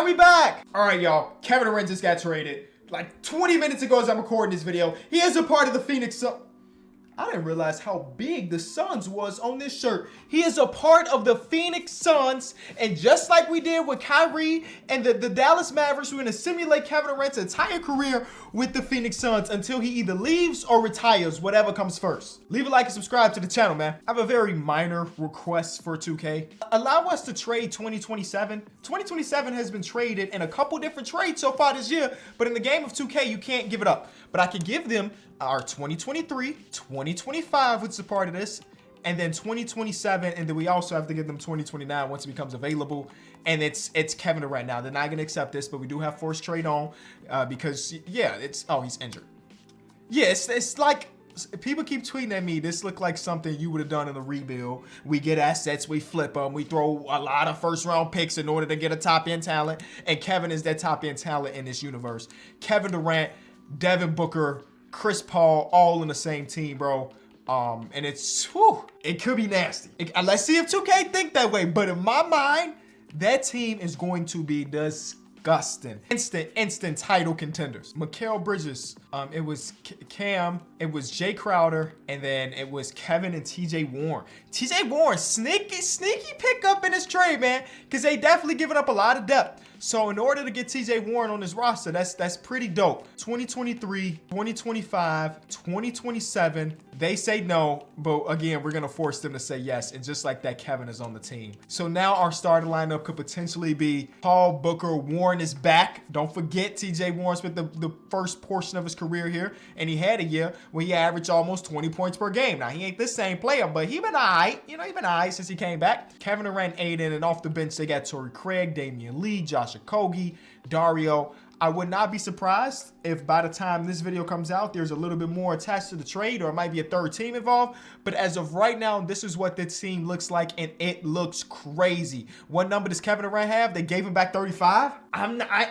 And we back. All right, y'all. Kevin Durant just got traded like 20 minutes ago as I'm recording this video. He is a part of the Phoenix Suns. I didn't realize how big the Suns was on this shirt. He is a part of the Phoenix Suns, and just like we did with Kyrie and the Dallas Mavericks, we're going to simulate Kevin Durant's entire career with the Phoenix Suns until he either leaves or retires, whatever comes first. Leave a like and subscribe to the channel, man. I have a very minor request for 2K. Allow us to trade 2027. 2027 has been traded in a couple different trades so far this year, but in the game of 2K, you can't give it up. But I can give them our 2023, 2025, which is a part of this, and then 2027, and then we also have to give them 2029 once it becomes available. And it's Kevin Durant now. They're not going to accept this, but we do have forced trade on because, yeah, he's injured. Yeah, it's like, people keep tweeting at me, this looked like something you would have done in the rebuild. We get assets, we flip them, we throw a lot of first-round picks in order to get a top-end talent, and Kevin is that top-end talent in this universe. Kevin Durant, Devin Booker, Chris Paul, all in the same team, bro. And it's, whew, it could be nasty. Let's see if 2K think that way. But in my mind, that team is going to be disgusting. Instant title contenders. Mikal Bridges, it was Cam, it was Jay Crowder, and then it was Kevin and TJ Warren. TJ Warren, sneaky pickup in this trade, man, because they definitely giving up a lot of depth. So in order to get TJ Warren on this roster, that's pretty dope. 2023, 2025, 2027, they say no, but again, we're gonna force them to say yes. And just like that, Kevin is on the team. So now our starting lineup could potentially be Paul, Booker, Warren is back. Don't forget TJ Warren spent the first portion of his career here, and he had a year where he averaged almost 20 points per game. Now, he ain't the same player, but he been all right. You know, he been all right since he came back. Kevin Durant, Aiden, and off the bench, they got Torrey Craig, Damian Lee, Josh Okogie, Dario. I would not be surprised if by the time this video comes out, there's a little bit more attached to the trade, or it might be a third team involved. But as of right now, this is what the team looks like, and it looks crazy. What number does Kevin Durant have? They gave him back 35.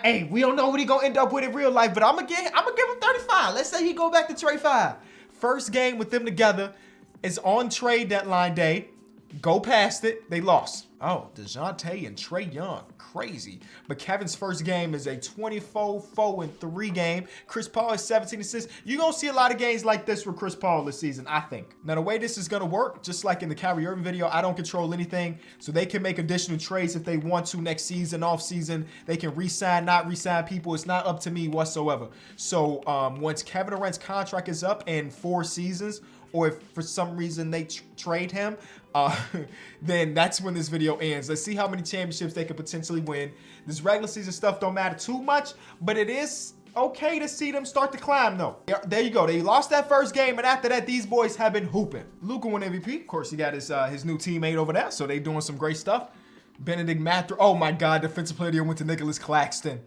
Hey, we don't know what he gonna end up with in real life, but I'm gonna give him 35. Let's say he go back to trade 5. First game with them together is on trade deadline day. Go past it. They lost. Oh, DeJounte and Trae Young. Crazy. But Kevin's first game is a 24-4-3 game. Chris Paul is 17 assists. You're going to see a lot of games like this with Chris Paul this season, I think. Now, the way this is going to work, just like in the Kyrie Irving video, I don't control anything. So they can make additional trades if they want to next season, off season. They can re-sign, not re-sign people. It's not up to me whatsoever. So once Kevin Durant's contract is up in 4 seasons, or if for some reason they trade him, then that's when this video ends. Let's see how many championships they could potentially win. This regular season stuff don't matter too much, but it is okay to see them start to climb, though. There you go. They lost that first game, and after that, these boys have been hooping. Luka won MVP. Of course, he got his new teammate over there, so they doing some great stuff. Benedict Mathurin. Oh, my God. Defensive player of the year went to Nicholas Claxton.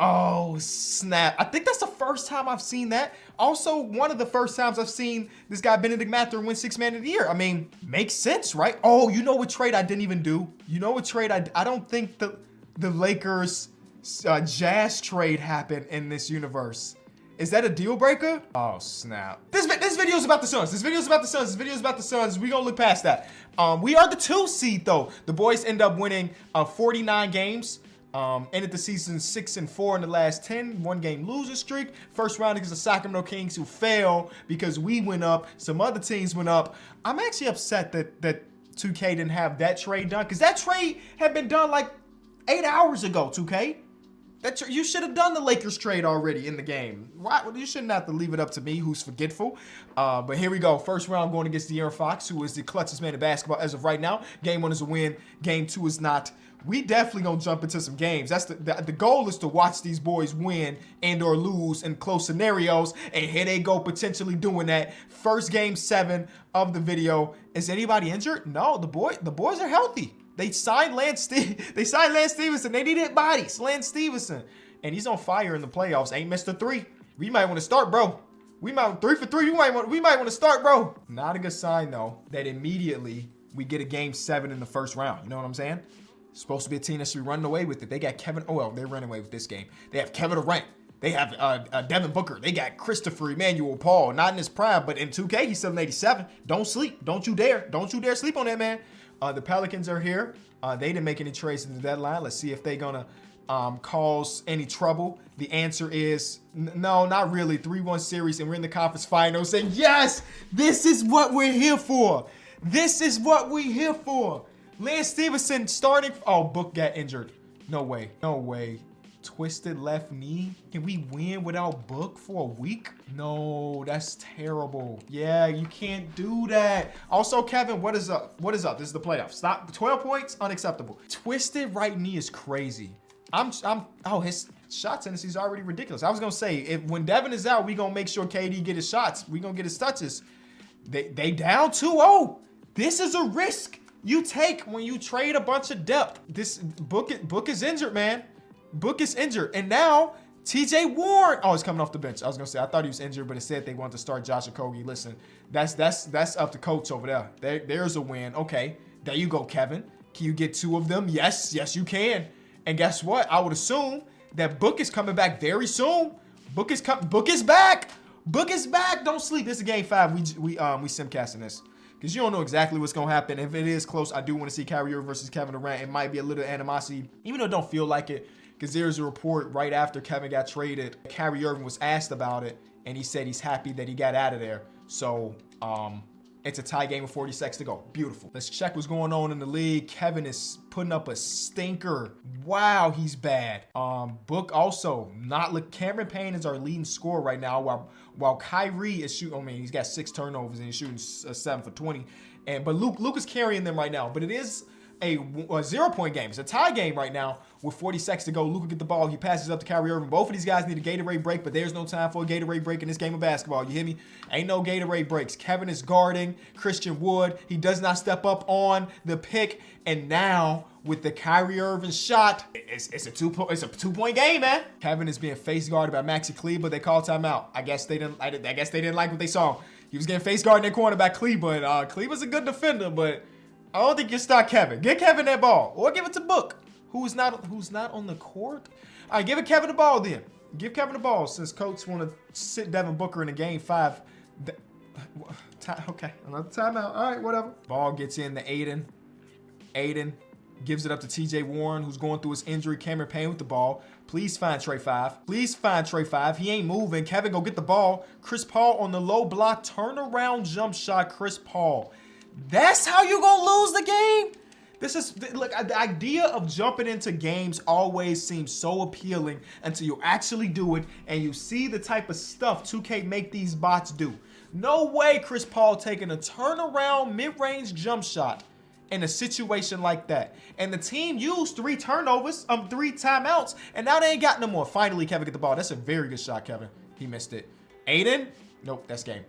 Oh, snap. I think that's the first time I've seen that. Also, one of the first times I've seen this guy, Benedict Mathurin, win 6th Man of the Year. I mean, makes sense, right? Oh, you know what trade I didn't even do? You know what trade I don't think the Lakers Jazz trade happened in this universe. Is that a deal breaker? Oh, snap. This video is about the Suns. This video is about the Suns. This video is about the Suns. We're going to look past that. We are the 2 seed, though. The boys end up winning 49 games. Ended the season 6-4 in the last 10, 1-game losing streak. First round against the Sacramento Kings, who fell because we went up. Some other teams went up. I'm actually upset that 2K didn't have that trade done, because that trade had been done like 8 hours ago, 2K. You should have done the Lakers trade already in the game. Why? You shouldn't have to leave it up to me, who's forgetful. But here we go. First round going against De'Aaron Fox, who is the clutchest man in basketball as of right now. Game 1 is a win. Game 2 is not. We definitely gonna jump into some games. That's the goal is to watch these boys win and or lose in close scenarios. And here they go, potentially doing that. First game 7 of the video. Is anybody injured? No, the boys are healthy. They signed Lance Stevenson. They needed bodies. Lance Stevenson. And he's on fire in the playoffs. Ain't missed a 3. We might want to start, bro. We might 3 for 3. We might want to start, bro. Not a good sign, though, that immediately we get a game 7 in the first round. You know what I'm saying? Supposed to be a team that should be running away with it. They got Kevin. Oh, well, they're running away with this game. They have Kevin Durant. They have Devin Booker. They got Christopher Emmanuel Paul. Not in his prime, but in 2K, he's 787. Don't sleep. Don't you dare. Don't you dare sleep on that, man. The Pelicans are here. They didn't make any trades in the deadline. Let's see if they're going to cause any trouble? The answer is no, not really. 3-1 series, and we're in the conference finals. And yes, this is what we're here for. This is what we're here for. Lance Stevenson starting. Oh, Book got injured. No way. No way. Twisted left knee. Can we win without Book for a week? No, that's terrible. Yeah, you can't do that. Also, Kevin, what is up? What is up? This is the playoffs. Stop. 12 points, unacceptable. Twisted right knee is crazy. Oh, his shot tendency is already ridiculous. I was gonna say, when Devin is out, we gonna make sure KD get his shots. We gonna get his touches. They down 2-0. This is a risk you take when you trade a bunch of depth. This Book is injured, man. Book is injured. And now TJ Warren. Oh, he's coming off the bench. I was gonna say I thought he was injured, but it said they wanted to start Josh Okogie. Listen, that's up to coach over there. There's a win. Okay, there you go, Kevin. Can you get 2 of them? Yes, you can. And guess what? I would assume that Book is coming back very soon. Book is back. Book is back. Don't sleep. This is game 5. We simcasting this because you don't know exactly what's gonna happen. If it is close, I do want to see Kyrie Irving versus Kevin Durant. It might be a little animosity, even though it don't feel like it. Because there's a report right after Kevin got traded, Kyrie Irving was asked about it, and he said he's happy that he got out of there. So, it's a tie game with 40 seconds to go. Beautiful. Let's check what's going on in the league. Kevin is putting up a stinker. Wow, he's bad. Book also not look. Cameron Payne is our leading scorer right now, while Kyrie is shooting. I mean, he's got 6 turnovers and he's shooting 7 for 20. But Luke is carrying them right now. But it is a 0-point game. It's a tie game right now with 40 seconds to go. Luka get the ball. He passes up to Kyrie Irving. Both of these guys need a Gatorade break, but there's no time for a Gatorade break in this game of basketball. You hear me? Ain't no Gatorade breaks. Kevin is guarding Christian Wood. He does not step up on the pick. And now with the Kyrie Irving shot, it's a 2-point game, man. Kevin is being face guarded by Maxi Kleber. They called timeout. I guess they didn't like what they saw. He was getting face guarded in their corner by Kleber. Kleber's a good defender, but I don't think you start Kevin. Get Kevin that ball, or give it to Book, who's not on the court. All right, give it Kevin the ball then. Give Kevin the ball since coach want to sit Devin Booker in a game 5. Okay, another timeout. All right, whatever. Ball gets in to Aiden. Aiden gives it up to TJ Warren, who's going through his injury. Cameron Payne with the ball. Please find Trey 5. Please find Trey 5. He ain't moving. Kevin go get the ball. Chris Paul on the low block turnaround jump shot. Chris Paul. That's how you gonna lose the game? This is, look, the idea of jumping into games always seems so appealing until you actually do it and you see the type of stuff 2K make these bots do. No way Chris Paul taking a turnaround mid-range jump shot in a situation like that. And the team used 3 turnovers, 3 timeouts, and now they ain't got no more. Finally, Kevin get the ball. That's a very good shot, Kevin. He missed it. Aiden? Nope, that's game.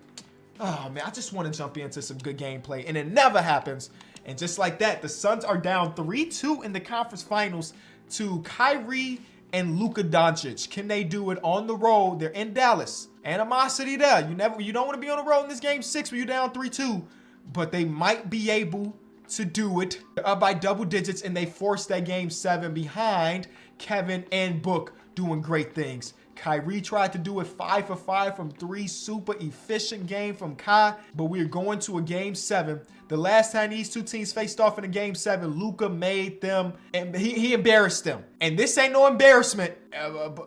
Oh, man, I just want to jump into some good gameplay, and it never happens. And just like that, the Suns are down 3-2 in the conference finals to Kyrie and Luka Doncic. Can they do it on the road? They're in Dallas. Animosity there. You don't want to be on the road in this game 6 when you're down 3-2, but they might be able to do it. They're up by double digits, and they forced that game 7 behind. Kevin and Book doing great things. Kyrie tried to do it 5 for 5 from 3. Super efficient game from Kai, but we're going to a game 7. The last time these two teams faced off in a game 7, Luka made them, and he embarrassed them. And this ain't no embarrassment,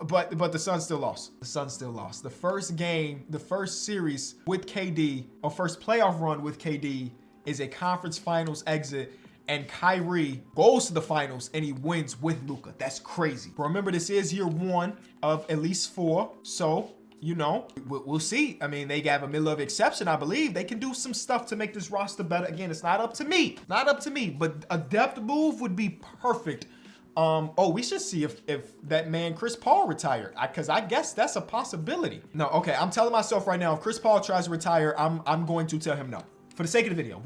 but the Suns still lost. The Suns still lost. The first game, the first series with KD, or first playoff run with KD, is a conference finals exit. And Kyrie goes to the finals and he wins with Luka. That's crazy. But remember, this is year 1 of at least 4. So, you know, we'll see. I mean, they have a middle of exception, I believe. They can do some stuff to make this roster better. Again, it's not up to me. Not up to me. But a depth move would be perfect. We should see if that man Chris Paul retired. Because I guess that's a possibility. No, okay. I'm telling myself right now, if Chris Paul tries to retire, I'm going to tell him no. For the sake of the video,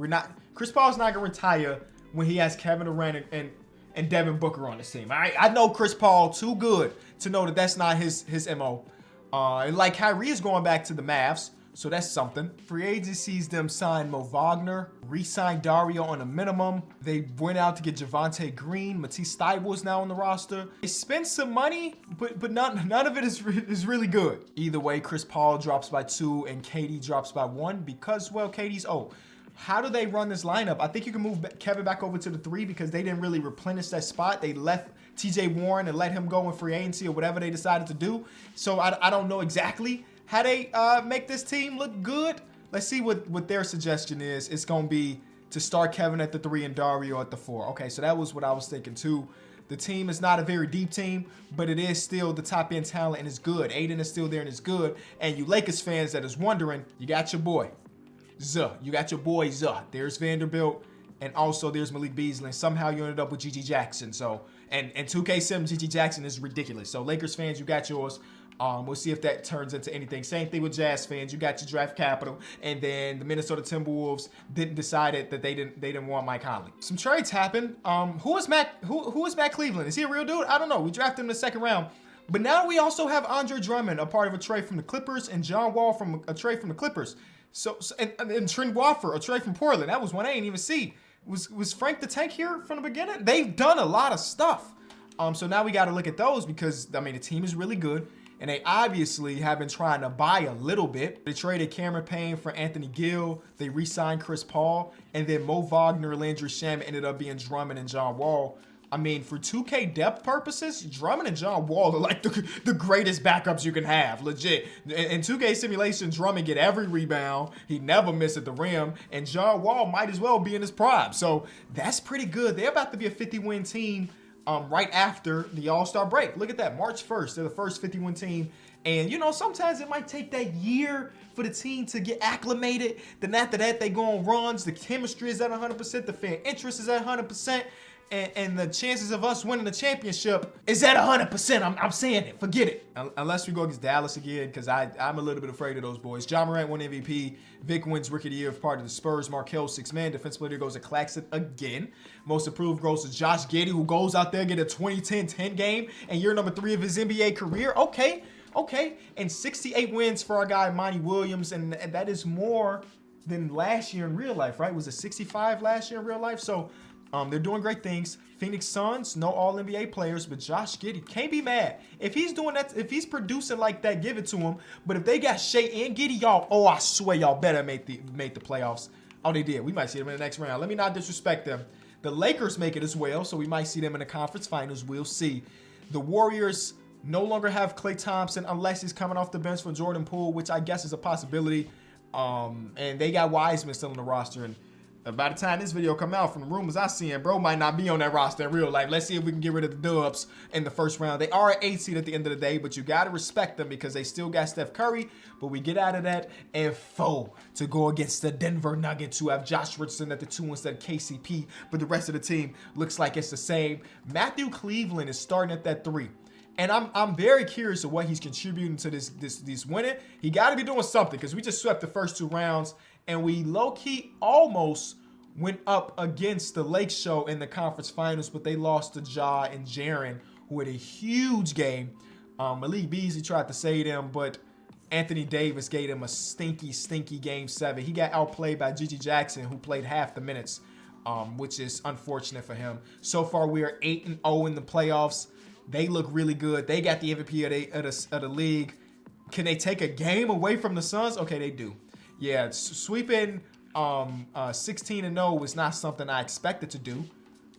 Chris Paul's not going to retire when he has Kevin Durant and Devin Booker on his team. I know Chris Paul too good to know that that's not his MO. And like Kyrie is going back to the Mavs, so that's something. Free agencies them sign Mo Wagner, re-signed Dario on a minimum. They went out to get Javonte Green. Matisse Thybulle is now on the roster. They spent some money, but none of it is really good. Either way, Chris Paul drops by 2 and KD drops by 1 because, well, KD's old. How do they run this lineup? I think you can move Kevin back over to the 3 because they didn't really replenish that spot. They left TJ Warren and let him go in free agency or whatever they decided to do. So I don't know exactly how they make this team look good. Let's see what their suggestion is. It's going to be to start Kevin at the 3 and Dario at the 4. Okay, so that was what I was thinking too. The team is not a very deep team, but it is still the top end talent and it's good. Aiden is still there and it's good. And you Lakers fans that is wondering, you got your boy, Zuh. You got your boy, Zuh. There's Vanderbilt. And also there's Malik Beasley. And somehow you ended up with Gigi Jackson. So, and 2K7 Gigi Jackson is ridiculous. So Lakers fans, you got yours. We'll see if that turns into anything. Same thing with Jazz fans. You got your draft capital, and then the Minnesota Timberwolves decided that they didn't want Mike Conley. Some trades happened. Who is Matt Cleveland? Is he a real dude? I don't know. We drafted him in the second round. But now we also have Andre Drummond, a part of a trade from the Clippers, and John Wall from a trade from the Clippers. And Trent Wofford, a trade from Portland. That was one I didn't even see. Was Frank the Tank here from the beginning? They've done a lot of stuff. So now we got to look at those because, I mean, the team is really good. And they obviously have been trying to buy a little bit. They traded Cameron Payne for Anthony Gill. They re-signed Chris Paul. And then Mo Wagner, Landry Shamet ended up being Drummond and John Wall. I mean, for 2K depth purposes, Drummond and John Wall are like the greatest backups you can have, legit. In 2K simulation, Drummond get every rebound. He never miss at the rim. And John Wall might as well be in his prime. So that's pretty good. They're about to be a 50-win team right after the All-Star break. Look at that, March 1st. They're the first 50-win team. And, you know, sometimes it might take that year for the team to get acclimated. Then after that, they go on runs. The chemistry is at 100%. The fan interest is at 100%. And the chances of us winning the championship is at 100%. I'm saying it. Forget it. Unless we go against Dallas again, because I'm a little bit afraid of those boys. Ja Morant won MVP. Vic wins Rookie of the Year as part of the Spurs. Markelle, 6-man. Defensive player goes to Claxton again. Most improved goes to Josh Giddey, who goes out there and get a 20-10-10 game. And year number 3 of his NBA career. Okay. And 68 wins for our guy, Monty Williams. And that is more than last year in real life, right? Was it 65 last year in real life? So they're doing great things. Phoenix Suns, no all-NBA players, but Josh Giddey can't be mad. If he's doing that, if he's producing like that, give it to him. But if they got Shea and Giddey, y'all, I swear y'all better make the playoffs. Oh, they did. We might see them in the next round. Let me not disrespect them. The Lakers make it as well, so we might see them in the conference finals. We'll see. The Warriors no longer have Klay Thompson unless he's coming off the bench for Jordan Poole, which I guess is a possibility. And they got Wiseman still on the roster. And by the time this video come out, from the rumors I seen, bro might not be on that roster in real life. Let's see if we can get rid of the Dubs in the first round. They are an 8 seed at the end of the day, but you got to respect them because they still got Steph Curry. But we get out of that and to go against the Denver Nuggets, who have Josh Richardson at the 2 instead of KCP. But the rest of the team looks like it's the same. Matthew Cleveland is starting at that 3. And I'm very curious of what he's contributing to this winning. He got to be doing something because we just swept the first 2 rounds. And we low-key almost went up against the Lake Show in the conference finals, but they lost to Ja and Jaren, who had a huge game. Malik Beasley tried to save them, but Anthony Davis gave him a stinky game 7. He got outplayed by Gigi Jackson, who played half the minutes, which is unfortunate for him. So far, we are 8-0 in the playoffs. They look really good. They got the MVP of the league. Can they take a game away from the Suns? Okay, they do. Yeah, sweeping 16-0 was not something I expected to do,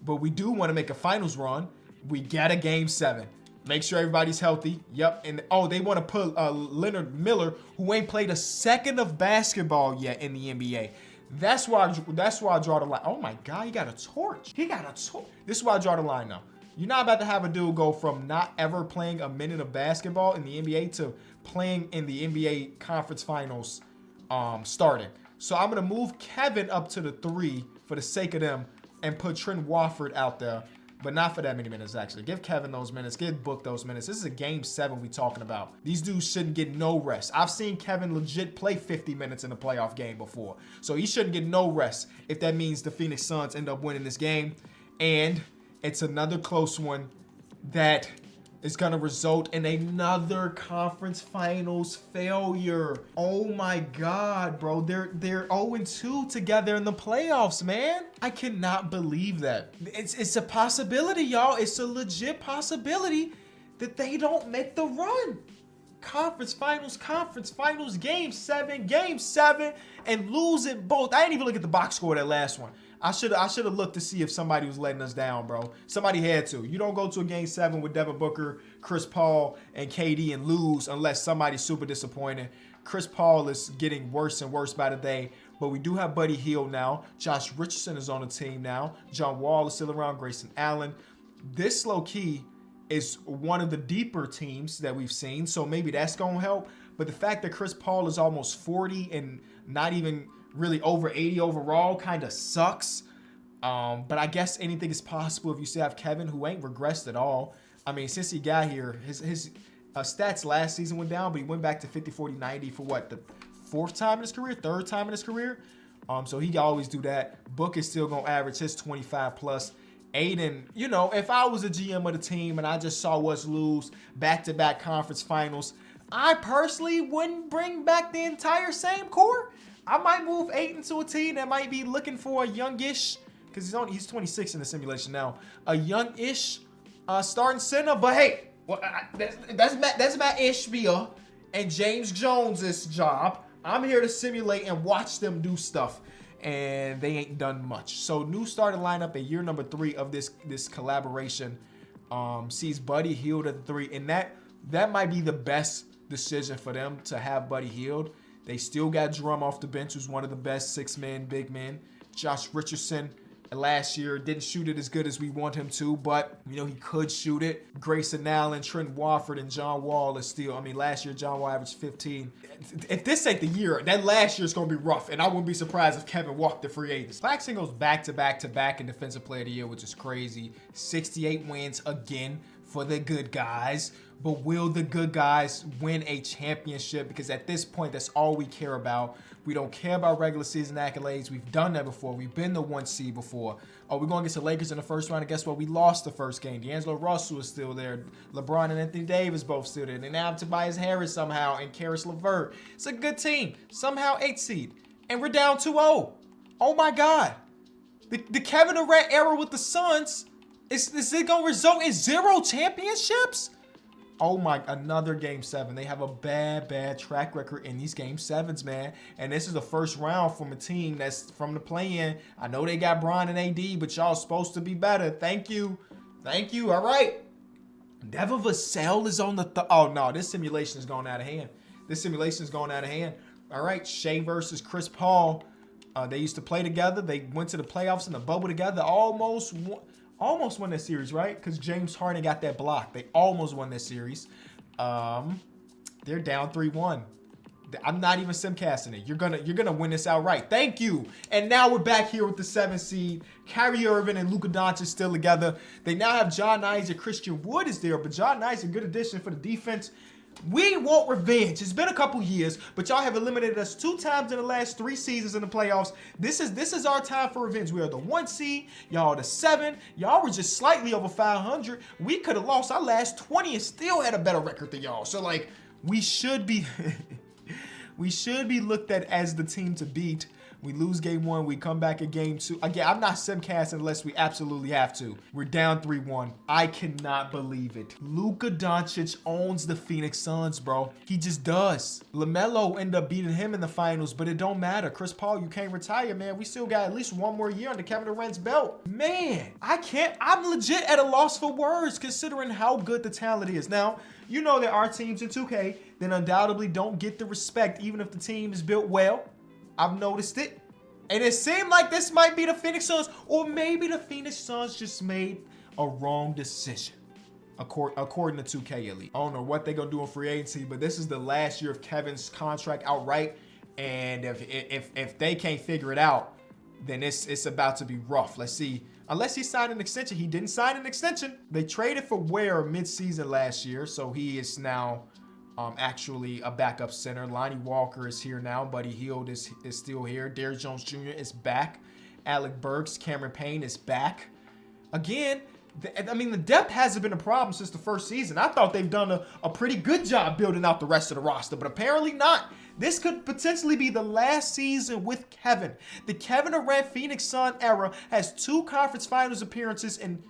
but we do want to make a finals run. We got a game 7. Make sure everybody's healthy. Yep, and they want to put Leonard Miller, who ain't played a second of basketball yet in the NBA. That's why I draw the line. Oh my God, he got a torch. This is why I draw the line now. You're not about to have a dude go from not ever playing a minute of basketball in the NBA to playing in the NBA conference finals. Starting. So I'm going to move Kevin up to the 3 for the sake of them and put Trent Wofford out there, but not for that many minutes, actually. Give Kevin those minutes. Give Book those minutes. This is a game 7 we talking about. These dudes shouldn't get no rest. I've seen Kevin legit play 50 minutes in a playoff game before, so he shouldn't get no rest if that means the Phoenix Suns end up winning this game. And it's another close one that is going to result in another conference finals failure. Oh my God, bro. They're 0-2 together in the playoffs, man. I cannot believe that. It's a possibility, y'all. It's a legit possibility that they don't make the run. Conference finals, game 7, and lose it both. I didn't even look at the box score of that last one. I should have looked to see if somebody was letting us down, bro. Somebody had to. You don't go to a game 7 with Devin Booker, Chris Paul, and KD and lose unless somebody's super disappointing. Chris Paul is getting worse and worse by the day, but we do have Buddy Hield now. Josh Richardson is on the team now. John Wall is still around. Grayson Allen. This low-key is one of the deeper teams that we've seen, so maybe that's going to help. But the fact that Chris Paul is almost 40 and not even really over 80 overall kind of sucks. But I guess anything is possible if you still have Kevin, who ain't regressed at all. I mean, since he got here, his stats last season went down, but he went back to 50, 40, 90 for what, the third time in his career? So he can always do that. Book is still going to average his 25 plus. Aiden, you know, if I was a GM of the team and I just saw us lose back-to-back conference finals, I personally wouldn't bring back the entire same core. I might move Aiden to a team that might be looking for a youngish, because he's 26 in the simulation now, a youngish starting center. But hey, well, that's my Ishbia and James Jones's job. I'm here to simulate and watch them do stuff, and they ain't done much. So new starting lineup at year number 3 of this collaboration sees Buddy Hield at the 3, and that might be the best decision for them to have Buddy Hield. They still got Drum off the bench, who's one of the best 6-man big men. Josh Richardson last year didn't shoot it as good as we want him to, but you know he could shoot it. Grayson Allen, Trent Wofford, and John Wall is still. I mean, last year John Wall averaged 15. If this ain't the year, that last year's gonna be rough, and I wouldn't be surprised if Kevin walked the free agents. Claxton goes back to back in Defensive Player of the Year, which is crazy. 68 wins again for the good guys. But will the good guys win a championship? Because at this point, that's all we care about. We don't care about regular season accolades. We've done that before. We've been the 1 seed before. Oh, we're going against the Lakers in the first round, and guess what? We lost the first game. D'Angelo Russell is still there. LeBron and Anthony Davis both still there. And now Tobias Harris somehow and Karis LeVert. It's a good team. Somehow 8 seed. And we're down 2-0. Oh, my God. The Kevin Durant era with the Suns, is it going to result in 0 championships? Oh my, another game 7. They have a bad track record in these game 7s, man. And this is the first round from a team that's from the play-in. I know they got Bron and AD, but y'all supposed to be better. Thank you. All right. Devin Vassell is on the oh no, this simulation is going out of hand. All right, Shea versus Chris Paul. They used to play together. They went to the playoffs in the bubble together. Almost won that series, right? Because James Harden got that block. They almost won that series. They're down 3-1. I'm not even simcasting it. You're gonna win this outright. Thank you. And now we're back here with the 7th seed. Kyrie Irving and Luka Doncic still together. They now have John Isaac. Christian Wood is there, but John Isaac, a good addition for the defense. We want revenge. It's been a couple years, but y'all have eliminated us 2 times in the last 3 seasons in the playoffs. This is our time for revenge. We are the 1 seed. Y'all are the 7. Y'all were just slightly over 500. We could have lost our last 20 and still had a better record than y'all. So like, we should be we should be looked at as the team to beat. We lose game 1. We come back in game 2. Again, I'm not simcasting unless we absolutely have to. We're down 3-1. I cannot believe it. Luka Doncic owns the Phoenix Suns, bro. He just does. LaMelo ended up beating him in the finals, but it don't matter. Chris Paul, you can't retire, man. We still got at least 1 more year under Kevin Durant's belt. Man, I'm legit at a loss for words considering how good the talent is. Now, you know there are teams in 2K that undoubtedly don't get the respect even if the team is built well. I've noticed it. And it seemed like this might be the Phoenix Suns, or maybe the Phoenix Suns just made a wrong decision, according to 2K Elite. I don't know what they're going to do in free agency, but this is the last year of Kevin's contract outright. And if they can't figure it out, then it's about to be rough. Let's see. Unless he signed an extension. He didn't sign an extension. They traded for Ware mid-season last year, so he is now actually a backup center. Lonnie Walker is here now. Buddy Hield is still here. Derrick Jones Jr. is back. Alec Burks, Cameron Payne is back. Again, the depth hasn't been a problem since the first season. I thought they've done a pretty good job building out the rest of the roster, but apparently not. This could potentially be the last season with Kevin. The Kevin Durant Phoenix Sun era has 2 conference finals appearances and,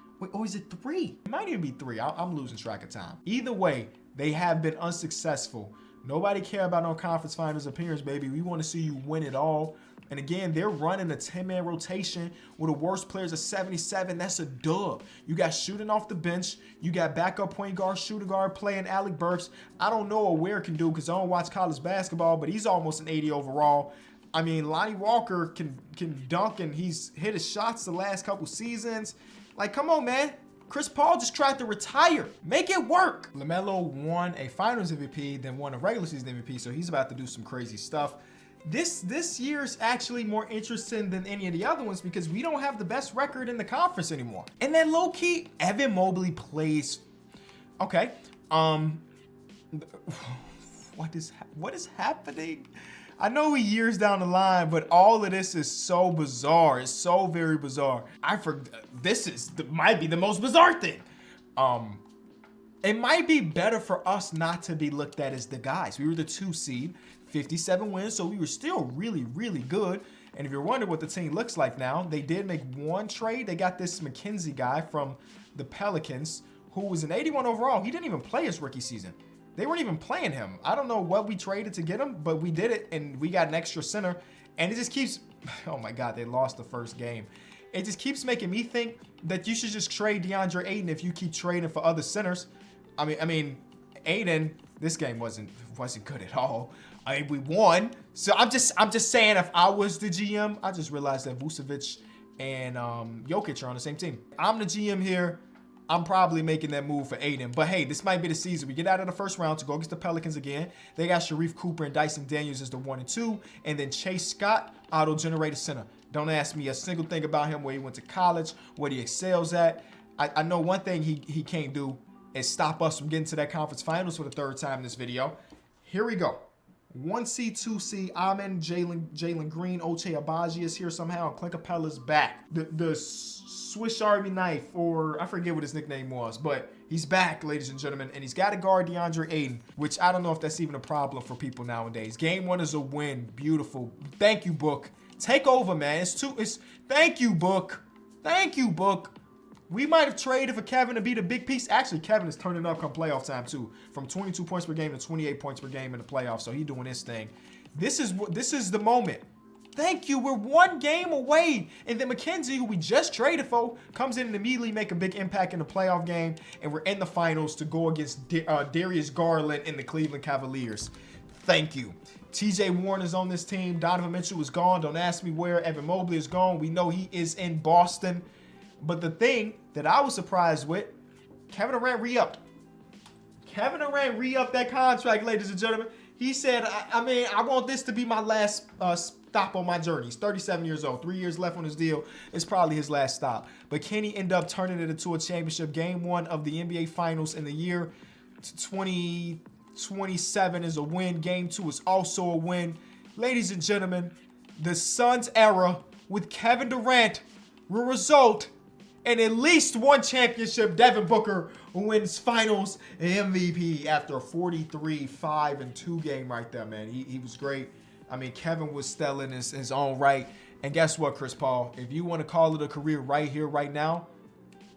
is it 3? It might even be 3. I'm losing track of time. Either way, they have been unsuccessful Nobody care about no conference finals appearance, baby. We want to see you win it all. And again, they're running a 10-man rotation with the worst players of 77. That's a dub. You got shooting off the bench. You got backup point guard, shooting guard playing Alec Burks. I don't know what Ware can do because I don't watch college basketball, but he's almost an 80 overall. I mean, Lonnie Walker can dunk, and he's hit his shots the last couple seasons. Like, come on, man. Chris Paul just tried to retire. Make it work. LaMelo won a Finals MVP, then won a regular season MVP, so he's about to do some crazy stuff. This year's actually more interesting than any of the other ones because we don't have the best record in the conference anymore. And then low-key, Evan Mobley plays. Okay. What is happening? I know we years down the line, but all of this is so bizarre. It's so very bizarre. This might be the most bizarre thing. It might be better for us not to be looked at as the guys. We were the 2 seed, 57 wins, so we were still really, really good. And if you're wondering what the team looks like now, they did make one trade. They got this McKenzie guy from the Pelicans who was an 81 overall. He didn't even play his rookie season. They weren't even playing him. I don't know what we traded to get him, but we did it, and we got an extra center. And it just keeps, oh my God, they lost the first game. It just keeps making me think that you should just trade DeAndre Ayton if you keep trading for other centers. I mean, Ayton, this game wasn't good at all. I mean, we won. So I'm just saying, if I was the GM, I just realized that Vucevic and Jokic are on the same team. I'm the GM here. I'm probably making that move for Ayton. But hey, this might be the season. We get out of the first round to go against the Pelicans again. They got Sharif Cooper and Dyson Daniels as the 1 and 2. And then Chase Scott, auto-generated center. Don't ask me a single thing about him, where he went to college, what he excels at. I know one thing he can't do is stop us from getting to that conference finals for the 3rd time in this video. Here we go. 1C, 2C, Amen, Jalen Green, Ochai Agbaji is here somehow, and Clint Capella's back. The Swiss Army knife, or I forget what his nickname was, but he's back, ladies and gentlemen, and he's got to guard DeAndre Ayton, which I don't know if that's even a problem for people nowadays. Game 1 is a win. Beautiful. Thank you, Book. Take over, man. Thank you, Book. Thank you, Book. We might have traded for Kevin to be the big piece. Actually, Kevin is turning up come playoff time too, from 22 points per game to 28 points per game in the playoffs. So he's doing his thing. This is the moment. Thank you. We're 1 game away. And then McKenzie, who we just traded for, comes in and immediately make a big impact in the playoff game. And we're in the finals to go against Darius Garland and the Cleveland Cavaliers. Thank you. TJ Warren is on this team. Donovan Mitchell is gone. Don't ask me where. Evan Mobley is gone. We know he is in Boston. But the thing that I was surprised with, Kevin Durant re-upped. Kevin Durant re-upped that contract, ladies and gentlemen. He said, I want this to be my last stop on my journey. He's 37 years old. 3 years left on his deal. It's probably his last stop. But can he end up turning it into a championship? Game 1 of the NBA Finals in the year 2027 is a win. Game 2 is also a win. Ladies and gentlemen, the Suns era with Kevin Durant will result in at least 1 championship. Devin Booker wins Finals MVP after a 43-5-2 game right there, man. He was great. I mean, Kevin was stellar in his own right. And guess what, Chris Paul? If you want to call it a career right here, right now,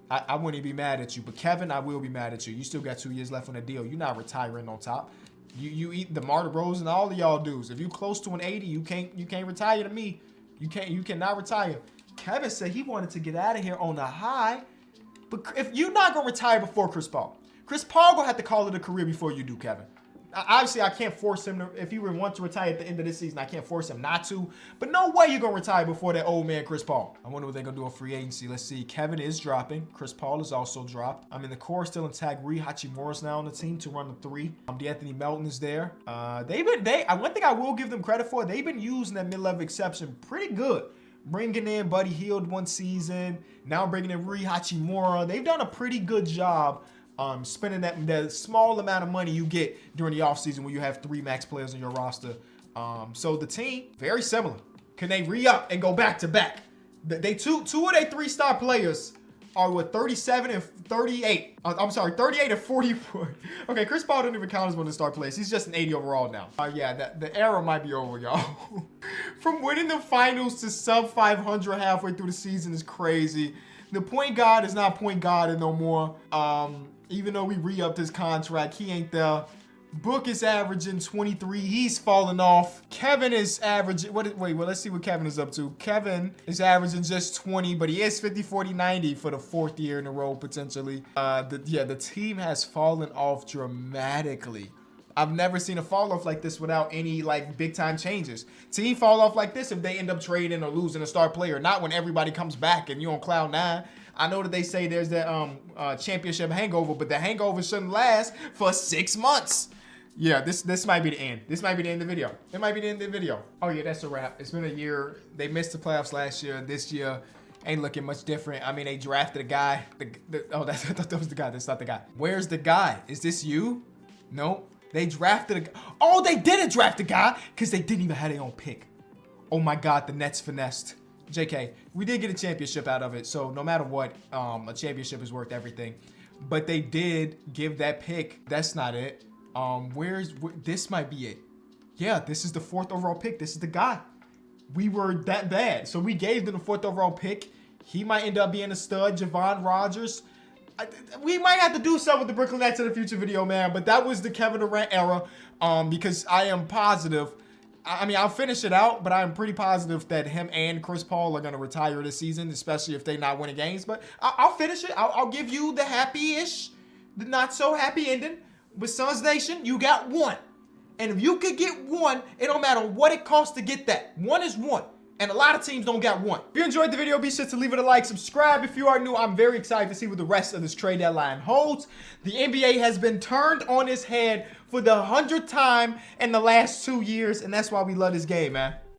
I wouldn't be mad at you. But Kevin, I will be mad at you. You still got 2 years left on the deal. You're not retiring on top. You eat the Marta Rose and all of y'all dudes. If you close to an 80, you can't retire to me. You cannot retire. Kevin said he wanted to get out of here on a high. But if you're not going to retire before Chris Paul going to have to call it a career before you do, Kevin. Obviously, I can't force him to. If he want to retire at the end of this season, I can't force him not to. But no way you're going to retire before that old man, Chris Paul. I wonder what they're going to do in free agency. Let's see. Kevin is dropping. Chris Paul is also dropped. I mean, the core is still intact. Rui Hachimura's now on the team to run the 3. D'Anthony Melton is there. One thing I will give them credit for, they've been using that mid-level exception pretty good. Bringing in Buddy Hield 1 season. Now bringing in Rui Hachimura. They've done a pretty good job spending that small amount of money you get during the offseason when you have 3 max players on your roster. So the team, very similar. Can they re-up and go back-to-back? Two of their 3-star players are with 37 and 38. I'm sorry, 38 and 44. Okay, Chris Paul doesn't even count as one of the star players. He's just an 80 overall now. Yeah, the era might be over, y'all. From winning the finals to sub 500 halfway through the season is crazy. The point guard is not point guard no more. Even though we re-upped his contract, he ain't there. Book is averaging 23. He's falling off. Kevin is averaging, wait, well, let's see what Kevin is up to. Kevin is averaging just 20, but he is 50, 40, 90 for the 4th year in a row, potentially. The team has fallen off dramatically. I've never seen a fall off like this without any like big time changes. Team fall off like this if they end up trading or losing a star player, not when everybody comes back and you're on cloud 9. I know that they say there's that championship hangover, but the hangover shouldn't last for 6 months. Yeah, this might be the end. This might be the end of the video. It might be the end of the video. Oh yeah, that's a wrap. It's been a year. They missed the playoffs last year. This year ain't looking much different. I mean, they drafted a guy. I thought that was the guy. That's not the guy. Where's the guy? Is this you? Nope. They drafted a guy. Oh, they didn't draft a guy because they didn't even have their own pick. Oh my God, the Nets finessed. JK, we did get a championship out of it. So no matter what, a championship is worth everything. But they did give that pick. That's not it. This might be it. Yeah, this is the 4th overall pick. This is the guy. We were that bad. So we gave them the 4th overall pick. He might end up being a stud, Javon Rogers. We might have to do something with the Brooklyn Nets in a future video, man. But that was the Kevin Durant era. Because I am positive. I mean, I'll finish it out, but I'm pretty positive that him and Chris Paul are going to retire this season, especially if they're not winning games. But I'll finish it. I'll give you the happy-ish, the not-so-happy ending. With Suns Nation, you got 1. And if you could get 1, it don't matter what it costs to get that. 1 is 1. And a lot of teams don't got 1. If you enjoyed the video, be sure to leave it a like, subscribe. If you are new, I'm very excited to see what the rest of this trade deadline holds. The NBA has been turned on its head for the 100th time in the last 2 years, and that's why we love this game, man.